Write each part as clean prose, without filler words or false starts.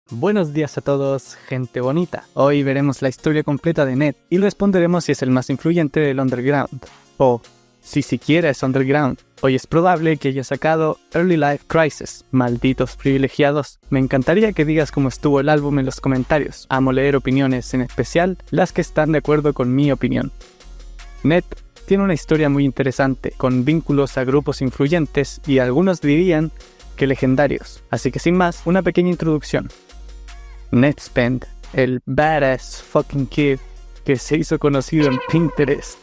Buenos días a todos, gente bonita. Hoy veremos la historia completa de Ned y responderemos si es el más influyente del underground, o si siquiera es underground. Hoy es probable que haya sacado Early Life Crisis. Malditos privilegiados. Me encantaría que digas cómo estuvo el álbum en los comentarios. Amo leer opiniones, en especial las que están de acuerdo con mi opinión. Ned tiene una historia muy interesante, con vínculos a grupos influyentes y algunos dirían que legendarios. Así que sin más, una pequeña introducción. Ned Spend, el badass fucking kid que se hizo conocido en Pinterest.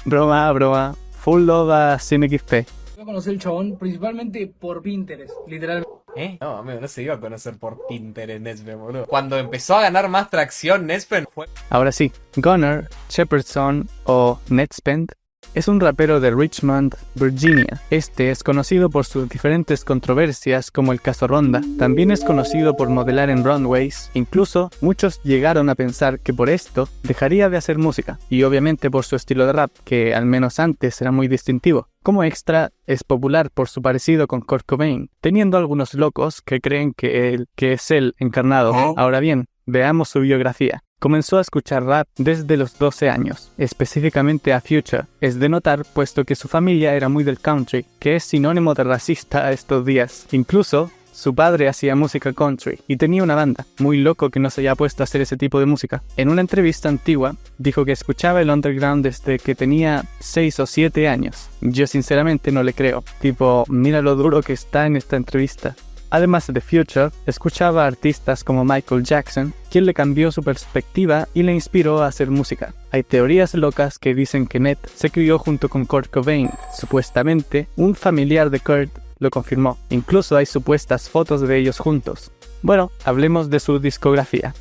Broma, full love a CineXP. Yo conocí al chabón principalmente por Pinterest, literalmente. No, amigo, no se iba a conocer por Pinterest, Nespen, boludo. Cuando empezó a ganar más tracción, Nespen fue... Ahora sí, Gunnar Shepardson o Ned Spend es un rapero de Richmond, Virginia. Este es conocido por sus diferentes controversias como el caso Ronda. También es conocido por modelar en runways. Incluso muchos llegaron a pensar que por esto dejaría de hacer música. Y obviamente por su estilo de rap, que al menos antes era muy distintivo. Como extra, es popular por su parecido con Kurt Cobain, teniendo algunos locos que creen que es él encarnado. Ahora bien, veamos su biografía. Comenzó a escuchar rap desde los 12 años, específicamente a Future. Es de notar, puesto que su familia era muy del country, que es sinónimo de racista a estos días. Incluso, su padre hacía música country y tenía una banda. Muy loco que no se haya puesto a hacer ese tipo de música. En una entrevista antigua, dijo que escuchaba el underground desde que tenía 6 o 7 años. Yo sinceramente no le creo. Tipo, mira lo duro que está en esta entrevista. Además de Future, escuchaba a artistas como Michael Jackson, quien le cambió su perspectiva y le inspiró a hacer música. Hay teorías locas que dicen que Ned se crió junto con Kurt Cobain. Supuestamente, un familiar de Kurt lo confirmó. Incluso hay supuestas fotos de ellos juntos. Bueno, hablemos de su discografía.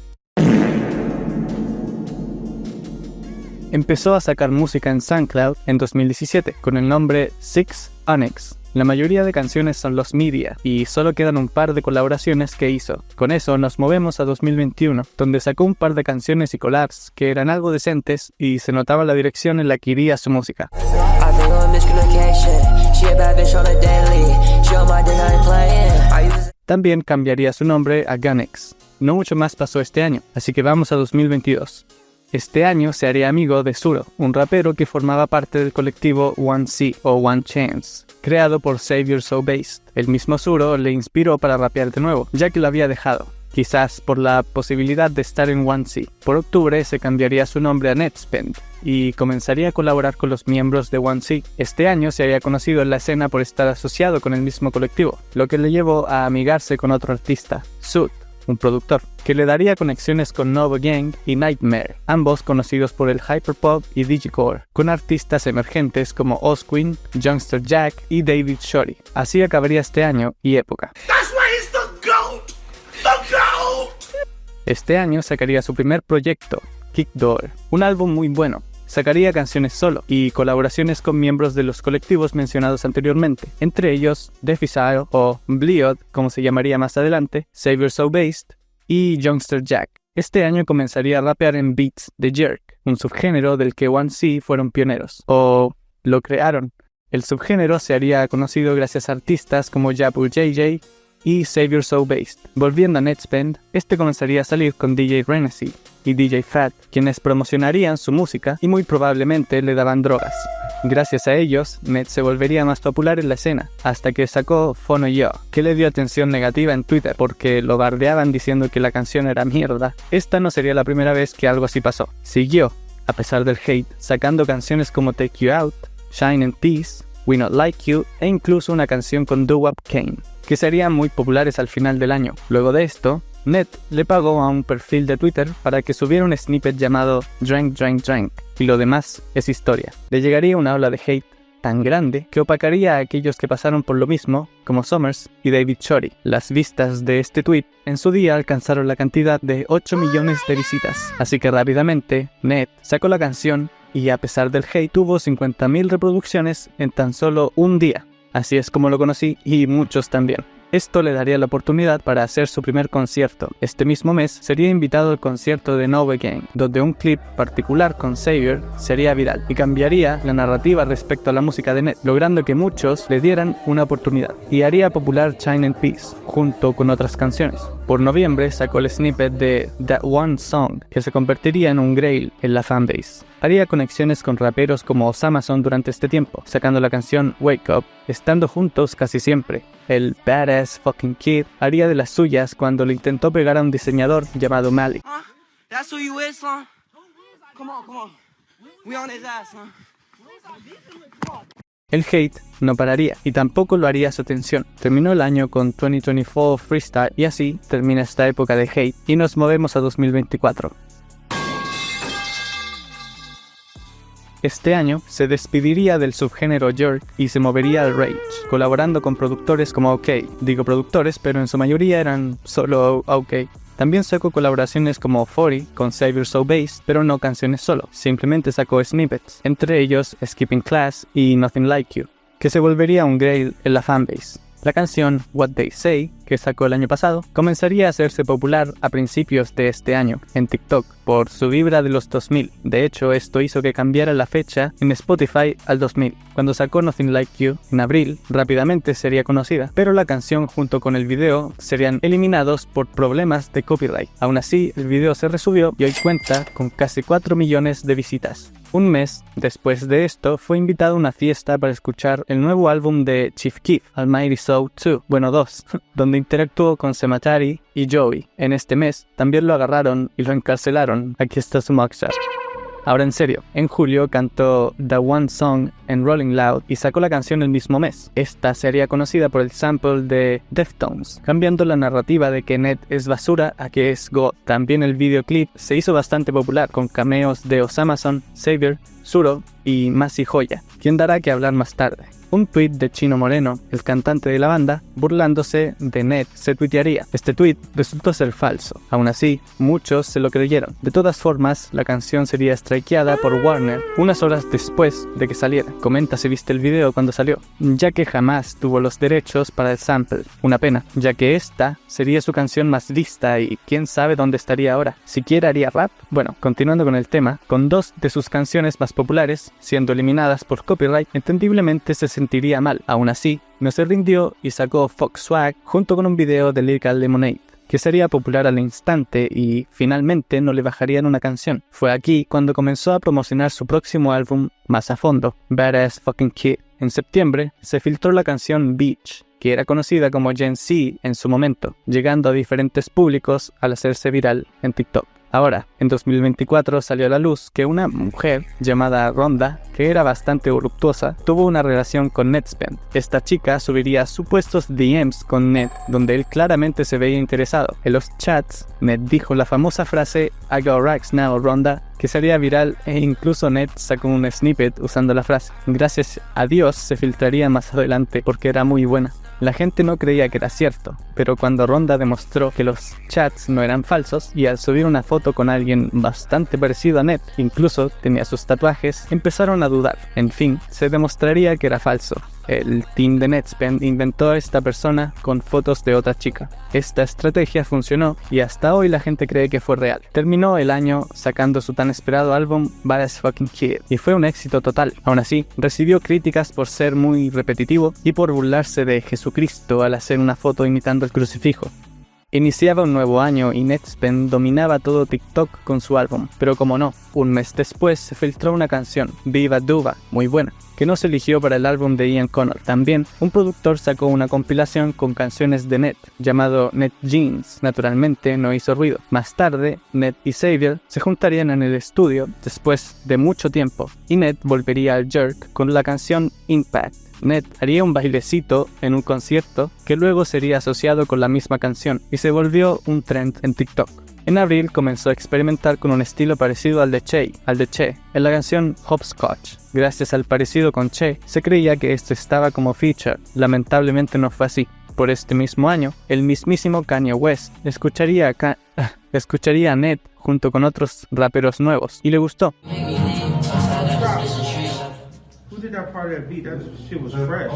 Empezó a sacar música en SoundCloud en 2017 con el nombre Six Onyx. La mayoría de canciones son los media y solo quedan un par de colaboraciones que hizo. Con eso nos movemos a 2021, donde sacó un par de canciones y collabs que eran algo decentes y se notaba la dirección en la que iría su música. También cambiaría su nombre a Gunnex. No mucho más pasó este año, así que vamos a 2022. Este año se haría amigo de Suro, un rapero que formaba parte del colectivo One C o One Chance, creado por Xavier So Based. El mismo Suro le inspiró para rapear de nuevo, ya que lo había dejado, quizás por la posibilidad de estar en One C. Por octubre se cambiaría su nombre a Ned Spend y comenzaría a colaborar con los miembros de One C. Este año se había conocido en la escena por estar asociado con el mismo colectivo, lo que le llevó a amigarse con otro artista, Sud, un productor, que le daría conexiones con Nova Gang y Nightmare, ambos conocidos por el hyperpop y digicore, con artistas emergentes como Osquin, Youngster Jack y David Shorty. Así acabaría este año y época. Este año sacaría su primer proyecto, Kick Door, un álbum muy bueno. Sacaría canciones solo y colaboraciones con miembros de los colectivos mencionados anteriormente, entre ellos Defisile o Bleod, como se llamaría más adelante, Xavier So Based y Youngster Jack. Este año comenzaría a rapear en beats de Jerk, un subgénero del que One C fueron pioneros, o lo crearon. El subgénero se haría conocido gracias a artistas como Jabu JJ y Xavier So Based. Volviendo a Ned Spend, este comenzaría a salir con DJ Renesee y DJ Fat, quienes promocionarían su música y muy probablemente le daban drogas. Gracias a ellos, Ned se volvería más popular en la escena, hasta que sacó Fono Yo, que le dio atención negativa en Twitter porque lo bardeaban diciendo que la canción era mierda. Esta no sería la primera vez que algo así pasó. Siguió, a pesar del hate, sacando canciones como Take You Out, Shine in Peace, We Not Like You e incluso una canción con Doo-Wop Kane, que serían muy populares al final del año. Luego de esto, Ned le pagó a un perfil de Twitter para que subiera un snippet llamado Drank, y lo demás es historia. Le llegaría una ola de hate tan grande que opacaría a aquellos que pasaron por lo mismo, como Summers y David Shorty. Las vistas de este tweet en su día alcanzaron la cantidad de 8 millones de visitas, así que rápidamente Ned sacó la canción y a pesar del hate tuvo 50.000 reproducciones en tan solo un día. Así es como lo conocí y muchos también. Esto le daría la oportunidad para hacer su primer concierto. Este mismo mes sería invitado al concierto de No Again, donde un clip particular con Xavier sería viral y cambiaría la narrativa respecto a la música de Ned, logrando que muchos le dieran una oportunidad, y haría popular Shine in Peace, junto con otras canciones. Por noviembre sacó el snippet de That One Song, que se convertiría en un grail en la fanbase. Haría conexiones con raperos como Osamason durante este tiempo, sacando la canción Wake Up, estando juntos casi siempre. El Badass Fucking Kid haría de las suyas cuando le intentó pegar a un diseñador llamado Malik. That's who you is, son. Come on. We on his ass, son. El hate no pararía, y tampoco lo haría su atención. Terminó el año con 2024 Freestyle, y así termina esta época de hate, y nos movemos a 2024. Este año se despediría del subgénero jerk y se movería al rage, colaborando con productores como OK. Digo productores, pero en su mayoría eran solo OK. También sacó colaboraciones como 40 con Xavier So Bass, pero no canciones solo, simplemente sacó snippets, entre ellos Skipping Class y Nothing Like You, que se volvería un grail en la fanbase. La canción What They Say, que sacó el año pasado, comenzaría a hacerse popular a principios de este año en TikTok por su vibra de los 2000. De hecho, esto hizo que cambiara la fecha en Spotify al 2000. Cuando sacó Nothing Like You en abril, rápidamente sería conocida, pero la canción junto con el video serían eliminados por problemas de copyright. Aún así, el video se resubió y hoy cuenta con casi 4 millones de visitas. Un mes después de esto, fue invitado a una fiesta para escuchar el nuevo álbum de Chief Keef, Almighty Soul 2, bueno 2, donde interactuó con Sematary y Joey. En este mes, también lo agarraron y lo encarcelaron. Aquí está su mugshot. Ahora en serio, en julio cantó The One Song en Rolling Loud y sacó la canción el mismo mes. Esta sería conocida por el sample de Deftones, cambiando la narrativa de que Ned es basura a que es God. También el videoclip se hizo bastante popular con cameos de Osamason, Xavier, Suro y Masi Joya, quien dará que hablar más tarde. Un tweet de Chino Moreno, el cantante de la banda, burlándose de Ned, se tuitearía. Este tweet resultó ser falso. Aún así, muchos se lo creyeron. De todas formas, la canción sería strikeada por Warner unas horas después de que saliera. Comenta si viste el video cuando salió, ya que jamás tuvo los derechos para el sample. Una pena, ya que esta sería su canción más vista y quién sabe dónde estaría ahora. ¿Siquiera haría rap? Bueno, continuando con el tema, con dos de sus canciones más populares siendo eliminadas por copyright, entendiblemente se sentiría mal. Aún así, no se rindió y sacó Fox Swag junto con un video de Lyrical Lemonade, que sería popular al instante y finalmente no le bajarían una canción. Fue aquí cuando comenzó a promocionar su próximo álbum más a fondo, Badass Fucking Kid. En septiembre se filtró la canción Beach, que era conocida como Gen Z en su momento, llegando a diferentes públicos al hacerse viral en TikTok. Ahora, en 2024 salió a la luz que una mujer llamada Rhonda, que era bastante voluptuosa, tuvo una relación con Nedspend. Esta chica subiría supuestos DMs con Ned, donde él claramente se veía interesado. En los chats, Ned dijo la famosa frase I got racks now, Rhonda, que sería viral e incluso Ned sacó un snippet usando la frase. Gracias a Dios se filtraría más adelante porque era muy buena. La gente no creía que era cierto, pero cuando Rhonda demostró que los chats no eran falsos y al subir una foto con alguien bastante parecido a Ned, incluso tenía sus tatuajes, empezaron a dudar. En fin, se demostraría que era falso. El team de Nedspend inventó a esta persona con fotos de otra chica. Esta estrategia funcionó y hasta hoy la gente cree que fue real. Terminó el año sacando su tan esperado álbum Badass Fucking Kid y fue un éxito total. Aún así, recibió críticas por ser muy repetitivo y por burlarse de Jesucristo al hacer una foto imitando el crucifijo. Iniciaba un nuevo año y Nedspend dominaba todo TikTok con su álbum, pero como no, un mes después se filtró una canción, Viva Duva, muy buena, que no se eligió para el álbum de Ian Connor. También, un productor sacó una compilación con canciones de Ned, llamado Ned Jeans. Naturalmente, no hizo ruido. Más tarde, Ned y Xavier se juntarían en el estudio después de mucho tiempo, y Ned volvería al jerk con la canción Impact. Ned haría un bailecito en un concierto que luego sería asociado con la misma canción y se volvió un trend en TikTok. En abril comenzó a experimentar con un estilo parecido al de Che, en la canción Hopscotch. Gracias al parecido con Che, se creía que esto estaba como feature. Lamentablemente no fue así. Por este mismo año, el mismísimo Kanye West escucharía a Ned junto con otros raperos nuevos y le gustó. Who did that part of that beat? That shit was fresh.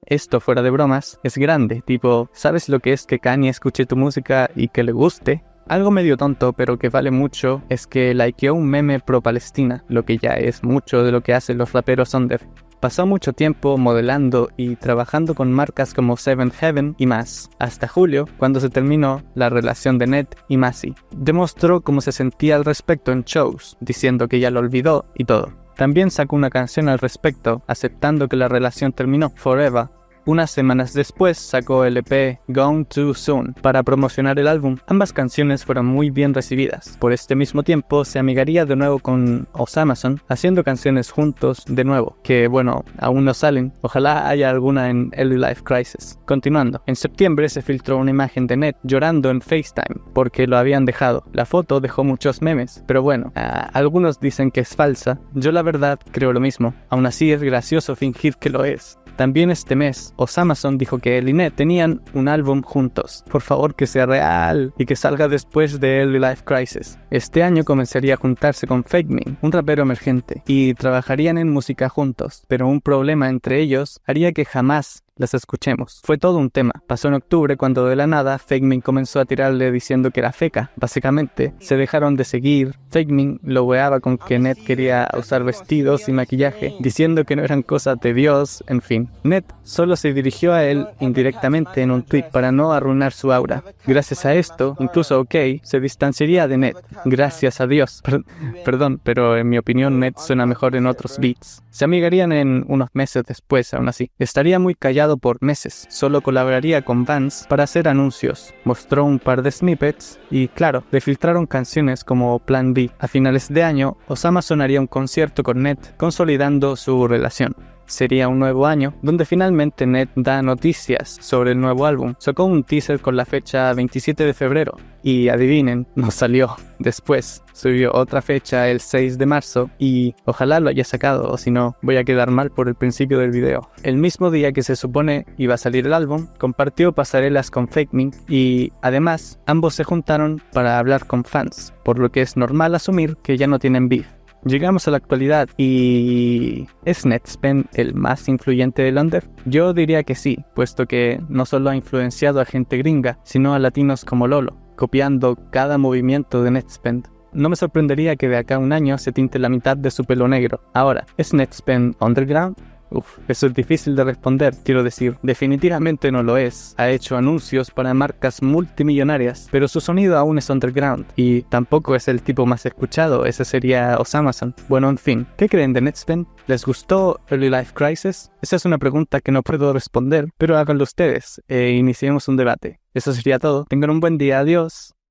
Esto, fuera de bromas, es grande, tipo, ¿sabes lo que es que Kanye escuche tu música y que le guste? Algo medio tonto, pero que vale mucho, es que likeó un meme pro-Palestina, lo que ya es mucho de lo que hacen los raperos under. Pasó mucho tiempo modelando y trabajando con marcas como Seventh Heaven y más, hasta julio, cuando se terminó la relación de Ned y Massey. Demostró cómo se sentía al respecto en shows, diciendo que ya lo olvidó y todo. También sacó una canción al respecto, aceptando que la relación terminó, Forever. Unas semanas después sacó el EP Gone Too Soon para promocionar el álbum. Ambas canciones fueron muy bien recibidas. Por este mismo tiempo se amigaría de nuevo con Osamason, haciendo canciones juntos de nuevo, que bueno, aún no salen. Ojalá haya alguna en Early Life Crisis. Continuando, en septiembre se filtró una imagen de Ned llorando en FaceTime porque lo habían dejado. La foto dejó muchos memes, pero bueno, algunos dicen que es falsa. Yo la verdad creo lo mismo. Aún así es gracioso fingir que lo es. También este mes, Osamason dijo que él y Ned tenían un álbum juntos. Por favor que sea real y que salga después de Early Life Crisis. Este año comenzaría a juntarse con Fake un rapero emergente, y trabajarían en música juntos, pero un problema entre ellos haría que jamás las escuchemos. Fue todo un tema. Pasó en octubre cuando de la nada Fake comenzó a tirarle diciendo que era feca. Básicamente, se dejaron de seguir. Fake lo weaba con que Ned quería usar vestidos y maquillaje, diciendo que no eran cosas de Dios, en fin. Ned solo se dirigió a él indirectamente en un tweet para no arruinar su aura. Gracias a esto, incluso OK se distanciaría de Ned. Gracias a Dios. Perdón, pero en mi opinión Ned suena mejor en otros beats. Se amigarían en unos meses después, aún así. Estaría muy callado por meses, solo colaboraría con Vance para hacer anuncios. Mostró un par de snippets y claro, le filtraron canciones como Plan B. A finales de año, Osamason haría un concierto con Ned, consolidando su relación. Sería un nuevo año, donde finalmente Ned da noticias sobre el nuevo álbum. Sacó un teaser con la fecha 27 de febrero, y adivinen, no salió. Después subió otra fecha el 6 de marzo, y ojalá lo haya sacado, o si no, voy a quedar mal por el principio del video. El mismo día que se supone iba a salir el álbum, compartió pasarelas con Fake y además, ambos se juntaron para hablar con fans, por lo que es normal asumir que ya no tienen beef. Llegamos a la actualidad y... ¿es Netspend el más influyente del under? Yo diría que sí, puesto que no solo ha influenciado a gente gringa, sino a latinos como Lolo, copiando cada movimiento de Netspend. No me sorprendería que de acá a un año se tinte la mitad de su pelo negro. Ahora, ¿es Netspend underground? Eso es difícil de responder, quiero decir, definitivamente no lo es. Ha hecho anuncios para marcas multimillonarias, pero su sonido aún es underground, y tampoco es el tipo más escuchado, ese sería Osamason. Bueno, en fin, ¿qué creen de Netspend? ¿Les gustó Early Life Crisis? Esa es una pregunta que no puedo responder, pero háganlo ustedes, e iniciemos un debate. Eso sería todo, tengan un buen día, adiós.